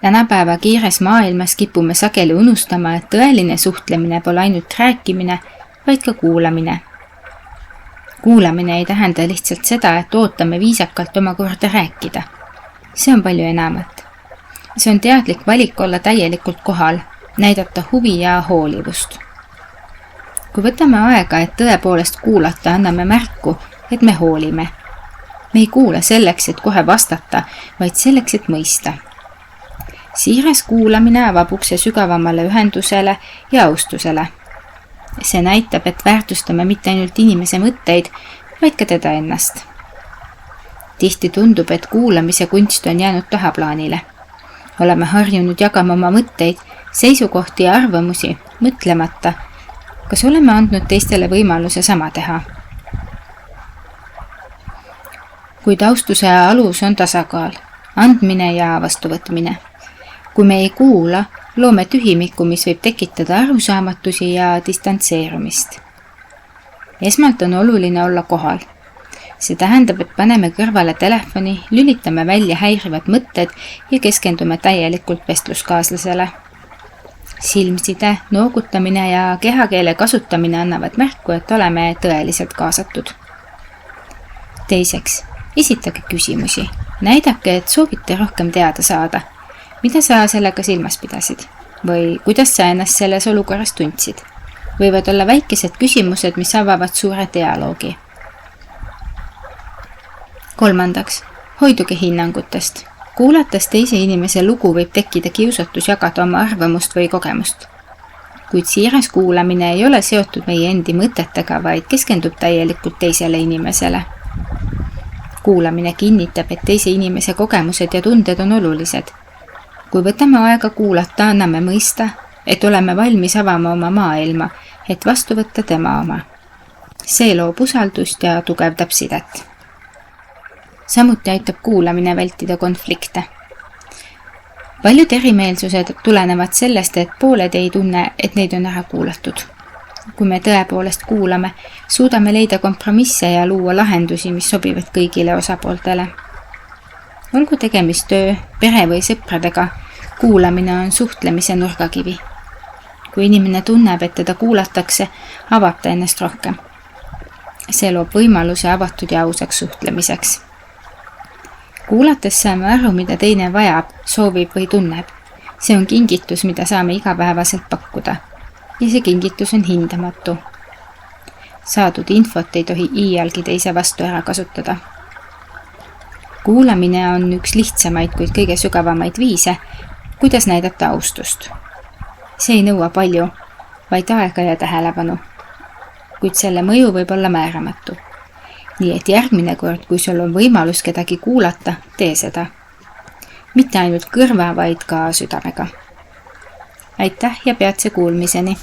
Tänapäeva kiires maailmas kipume sageli unustama, et tõeline suhtlemine pole ainult rääkimine, vaid ka kuulamine. Kuulamine ei tähenda lihtsalt seda, et ootame viisakalt oma korda rääkida. See on palju enamat. See on teadlik valik olla täielikult kohal, näidata huvi ja hoolivust. Kui võtame aega, et tõepoolest kuulata, anname märku, et me hoolime. Me ei kuula selleks, et kohe vastata, vaid selleks, et mõista. Siiras kuulamine avab ukse sügavamale ühendusele ja austusele. See näitab, et väärtustame mitte ainult inimese mõtteid, vaid ka teda ennast. Tihti tundub, et kuulamise kunst on jäänud tahaplaanile. Oleme harjunud jagama oma mõtteid, seisukohti ja arvamusi, mõtlemata, kas oleme andnud teistele võimaluse sama teha. Kuid austuse alus on tasakaal, andmine ja vastuvõtmine. Kui me ei kuula, loome tühimikku, mis võib tekitada arusaamatusi ja distantseerumist. Esmalt on oluline olla kohal. See tähendab, et paneme kõrvale telefoni, lülitame välja häirivad mõtted ja keskendume täielikult vestluskaaslasele. Silmside, noogutamine ja kehakeele kasutamine annavad märku, et oleme tõeliselt kaasatud. Teiseks, esitage küsimusi. Näidake, et soovite rohkem teada saada. Mida sa sellega silmas pidasid? Või kuidas sa ennast selles olukorras tundsid? Võivad olla väikesed küsimused, mis avavad suure dialoogi. Kolmandaks, hoiduge hinnangutest. Kuulates teise inimese lugu võib tekkida kiusatus jagada oma arvamust või kogemust. Kuid siiras kuulamine ei ole seotud meie endi mõtetega, vaid keskendub täielikult teisele inimesele. Kuulamine kinnitab, et teise inimese kogemused ja tunded on olulised. Kui võtame aega kuulata, anname mõista, et oleme valmis avama oma maailma, et vastu võtta tema oma. See loob usaldust ja tugevdab sidet. Samuti aitab kuulamine vältida konflikte. Paljud erimeelsused tulenevad sellest, et pooled ei tunne, et neid on ära kuulatud. Kui me tõepoolest kuulame, suudame leida kompromisse ja luua lahendusi, mis sobivad kõigile osapooltele. Olgu tegemist töö, pere või sõpradega, kuulamine on suhtlemise nurgakivi. Kui inimene tunneb, et teda kuulatakse, avab ta ennast rohkem. See loob võimaluse avatud ja ausaks suhtlemiseks. Kuulates saame aru, mida teine vajab, soovib või tunneb. See on kingitus, mida saame igapäevaselt pakkuda. Ja see kingitus on hindamatu. Saadud infot ei tohi iialgi teise vastu ära kasutada. Kuulamine on üks lihtsamaid, kuid kõige sügavamaid viise, kuidas näidata austust. See ei nõua palju, vaid aega ja tähelepanu. Kuid selle mõju võib olla määramatu. Nii et järgmine kord, kui sul on võimalus kedagi kuulata, tee seda. Mitte ainult kõrva, vaid ka südamega. Aitäh ja peatse kuulmiseni!